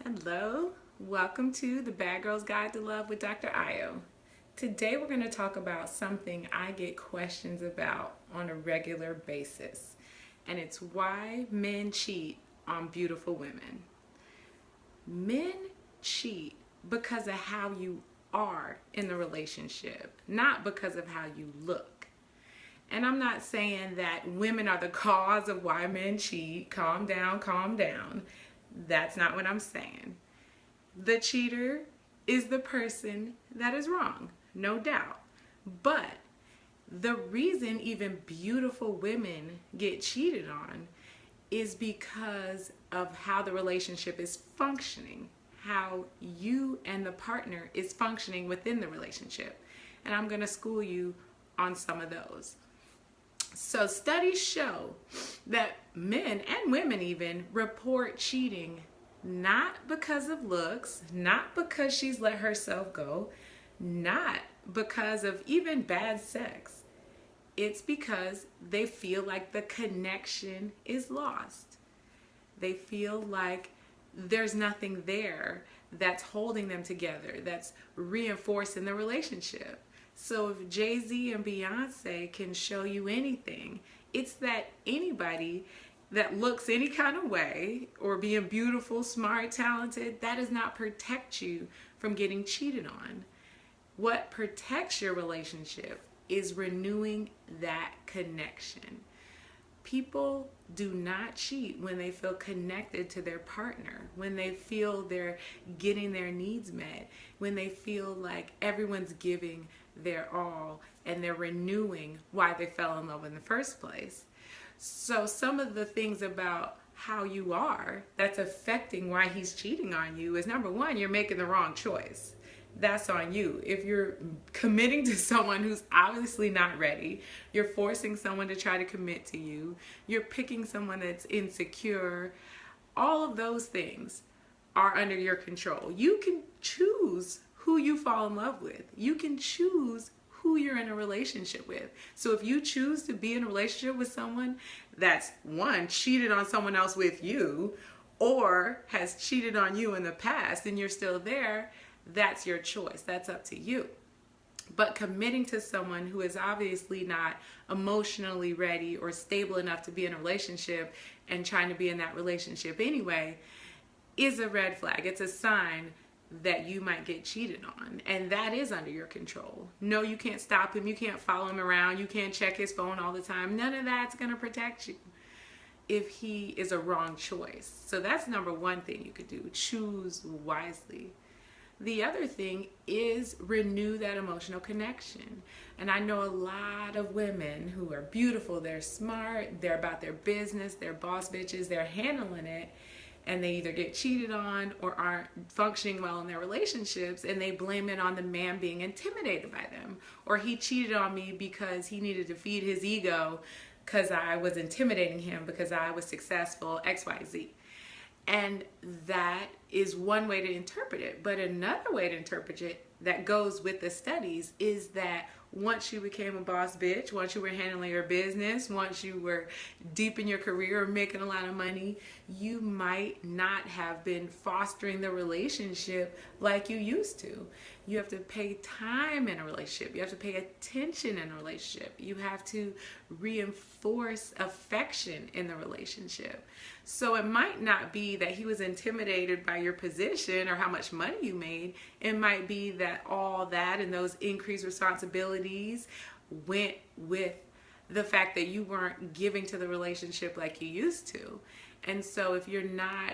Hello, welcome to the Bad Girl's Guide to Love with Dr. Ayo. Today we're going to talk about something I get questions about on a regular basis, and it's why men cheat on beautiful women. Men cheat because of how you are in the relationship, not because of how you look. And I'm not saying that women are the cause of why men cheat. Calm down, calm down. That's not what I'm saying. The cheater is the person that is wrong, no doubt. But the reason even beautiful women get cheated on is because of how the relationship is functioning, how you and the partner is functioning within the relationship. And I'm going to school you on some of those. So studies show that men and women even report cheating not because of looks, not because she's let herself go, not because of even bad sex. It's because they feel like the connection is lost. They feel like there's nothing there that's holding them together, that's reinforcing the relationship. So if Jay-Z and Beyonce can show you anything, it's that anybody that looks any kind of way or being beautiful, smart, talented, that does not protect you from getting cheated on. What protects your relationship is renewing that connection. People do not cheat when they feel connected to their partner, when they feel they're getting their needs met, when they feel like everyone's giving their all and they're renewing why they fell in love in the first place. So some of the things about how you are that's affecting why he's cheating on you is, number one, you're making the wrong choice. That's on you. If you're committing to someone who's obviously not ready, you're forcing someone to try to commit to you, you're picking someone that's insecure, all of those things are under your control. You can choose who you fall in love with. You can choose who you're in a relationship with. So if you choose to be in a relationship with someone that's, one, cheated on someone else with you, or has cheated on you in the past and you're still there, that's your choice. That's up to you. But committing to someone who is obviously not emotionally ready or stable enough to be in a relationship and trying to be in that relationship anyway is a red flag. It's a sign that you might get cheated on, and that is under your control. No, you can't stop him. You can't follow him around. You can't check his phone all the time. None of that's going to protect you if he is a wrong choice. So that's number one thing you could do. Choose wisely. The other thing is renew that emotional connection. And I know a lot of women who are beautiful, they're smart, they're about their business, they're boss bitches, they're handling it, and they either get cheated on or aren't functioning well in their relationships, and they blame it on the man being intimidated by them. Or he cheated on me because he needed to feed his ego because I was intimidating him because I was successful, XYZ. And that is one way to interpret it. But another way to interpret it that goes with the studies is that once you became a boss bitch, once you were handling your business, once you were deep in your career or making a lot of money, you might not have been fostering the relationship like you used to. You have to pay time in a relationship. You have to pay attention in a relationship. You have to reinforce affection in the relationship. So it might not be that he was intimidated by your position or how much money you made. It might be that all that and those increased responsibilities went with the fact that you weren't giving to the relationship like you used to. And so if you're not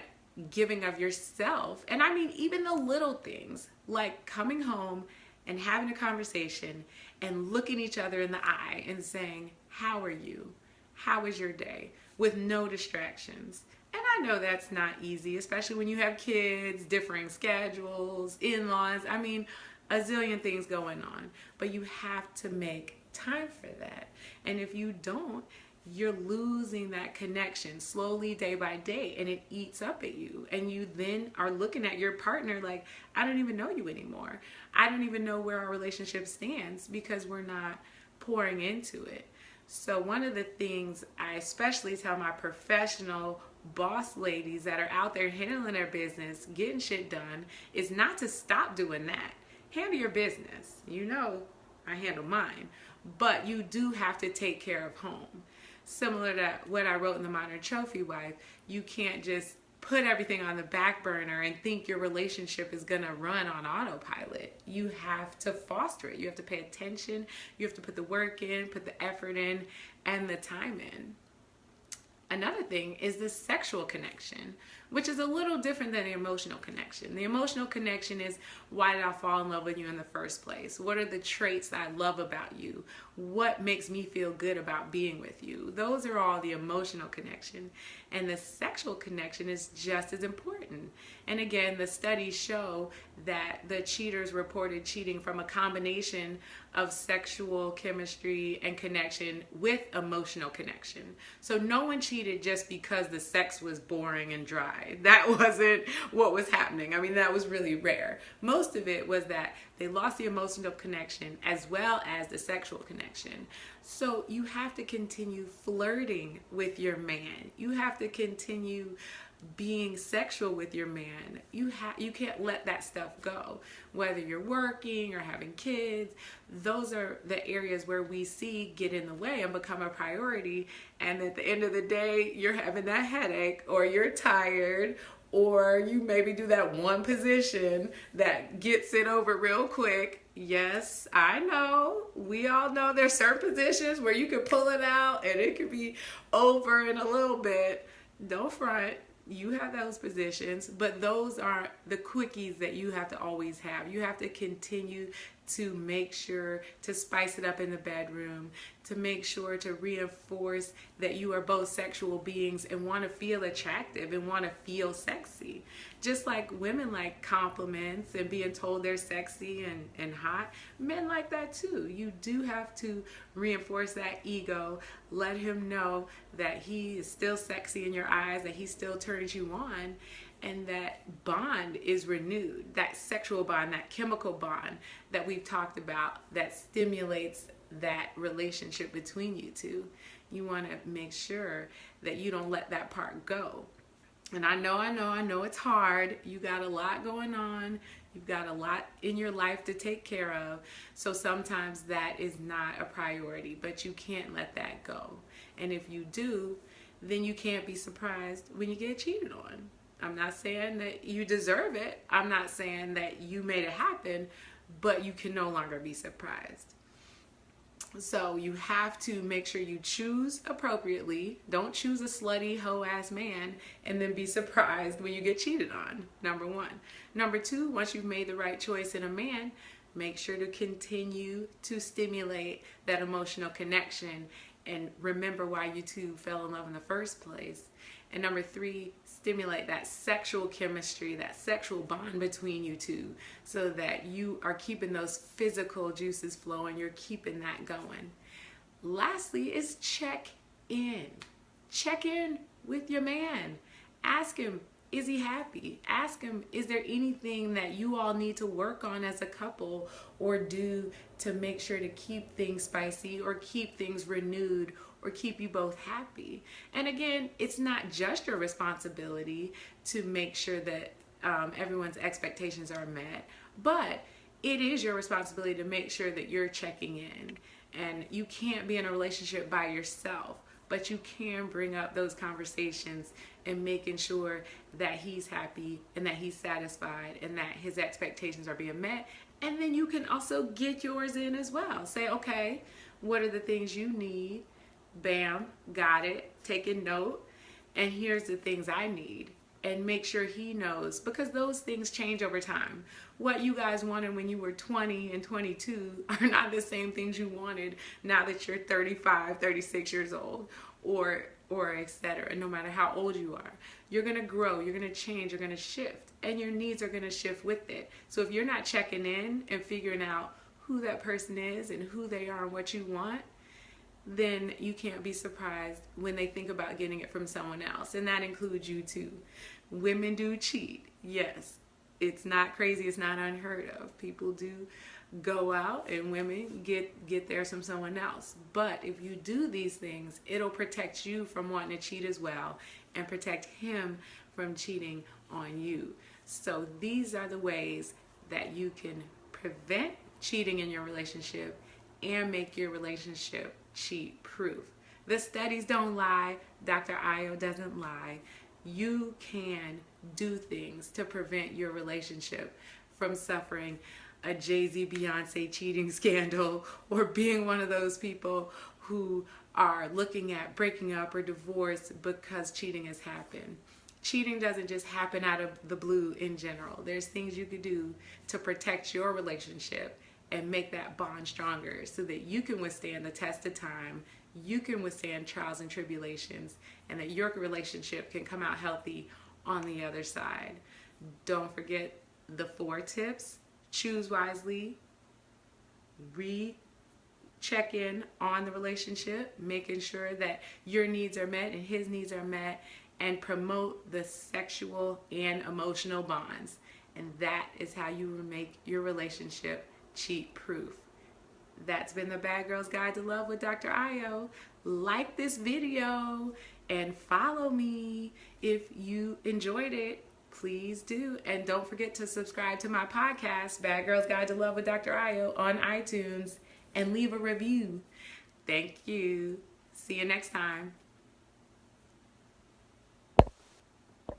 giving of yourself, and I mean even the little things like coming home and having a conversation and looking each other in the eye and saying, how are you? How was your day? With no distractions. And I know that's not easy, especially when you have kids, differing schedules, in-laws. I mean, a zillion things going on. But you have to make time for that. And if you don't, you're losing that connection slowly day by day, and it eats up at you. And you then are looking at your partner like, I don't even know you anymore. I don't even know where our relationship stands because we're not pouring into it. So one of the things I especially tell my professional boss ladies that are out there handling their business, getting shit done, is not to stop doing that. Handle your business. You know, I handle mine. But you do have to take care of home. Similar to what I wrote in The Modern Trophy Wife, you can't just put everything on the back burner and think your relationship is going to run on autopilot. You have to foster it. You have to pay attention. You have to put the work in, put the effort in, and the time in. Another thing is the sexual connection, which is a little different than the emotional connection. The emotional connection is, why did I fall in love with you in the first place? What are the traits that I love about you? What makes me feel good about being with you? Those are all the emotional connection. And the sexual connection is just as important. And again, the studies show that the cheaters reported cheating from a combination of sexual chemistry and connection with emotional connection. So no one cheated just because the sex was boring and dry. That wasn't what was happening. I mean, that was really rare. Most of it was that they lost the emotional connection as well as the sexual connection. So you have to continue flirting with your man. You have to continue being sexual with your man. You can't let that stuff go. Whether you're working or having kids, those are the areas where we see get in the way and become a priority. And at the end of the day, you're having that headache, or you're tired, or you maybe do that one position that gets it over real quick. Yes, I know. We all know there's certain positions where you can pull it out and it could be over in a little bit. Don't front. You have those positions, but those are the quickies that you have to always have. You have to continue to make sure to spice it up in the bedroom, to make sure to reinforce that you are both sexual beings and want to feel attractive and want to feel sexy. Just like women like compliments and being told they're sexy and hot, men like that too. You do have to reinforce that ego, let him know that he is still sexy in your eyes, that he still turns you on, and that bond is renewed, that sexual bond, that chemical bond that we've talked about that stimulates that relationship between you two. You want to make sure that you don't let that part go. And I know it's hard. You got a lot going on. You've got a lot in your life to take care of. So sometimes that is not a priority, but you can't let that go. And if you do, then you can't be surprised when you get cheated on. I'm not saying that you deserve it. I'm not saying that you made it happen, but you can no longer be surprised. So you have to make sure you choose appropriately. Don't choose a slutty hoe-ass man and then be surprised when you get cheated on, number one. Number two, once you've made the right choice in a man, make sure to continue to stimulate that emotional connection and remember why you two fell in love in the first place. And number three, stimulate that sexual chemistry, that sexual bond between you two, so that you are keeping those physical juices flowing, you're keeping that going. Lastly is check in. Check in with your man. Ask him, is he happy? Ask him, is there anything that you all need to work on as a couple or do to make sure to keep things spicy or keep things renewed or keep you both happy? And again, it's not just your responsibility to make sure that everyone's expectations are met, but it is your responsibility to make sure that you're checking in. And you can't be in a relationship by yourself, but you can bring up those conversations and making sure that he's happy and that he's satisfied and that his expectations are being met. And then you can also get yours in as well. Say, okay, what are the things you need? Bam, got it, taking note. And here's the things I need. And make sure he knows, because those things change over time. What you guys wanted when you were 20 and 22 are not the same things you wanted now that you're 35, 36 years old, or etc. No matter how old you are, you're gonna grow, you're gonna change, you're gonna shift, and your needs are gonna shift with it. So if you're not checking in and figuring out who that person is and who they are and what you want, then you can't be surprised when they think about getting it from someone else. And that includes you too. Women do cheat. Yes, it's not crazy. It's not unheard of. People do go out and women get theirs from someone else. But if you do these things, it'll protect you from wanting to cheat as well. and protect him from cheating on you. So these are the ways that you can prevent cheating in your relationship and make your relationship cheat proof. The studies don't lie. Dr. Ayo doesn't lie. You can do things to prevent your relationship from suffering a Jay-Z Beyonce cheating scandal or being one of those people who are looking at breaking up or divorce because cheating has happened. Cheating doesn't just happen out of the blue in general. There's things you could do to protect your relationship and make that bond stronger so that you can withstand the test of time, you can withstand trials and tribulations, and that your relationship can come out healthy on the other side. Don't forget the 4 tips. Choose wisely, check in on the relationship, making sure that your needs are met and his needs are met, and promote the sexual and emotional bonds. And that is how you will make your relationship cheat proof. That's been the Bad Girl's Guide to Love with Dr. Ayo. Like this video and follow me if you enjoyed it. Please do. And don't forget to subscribe to my podcast, Bad Girl's Guide to Love with Dr. Ayo, on iTunes, and leave a review. Thank you. See you next time.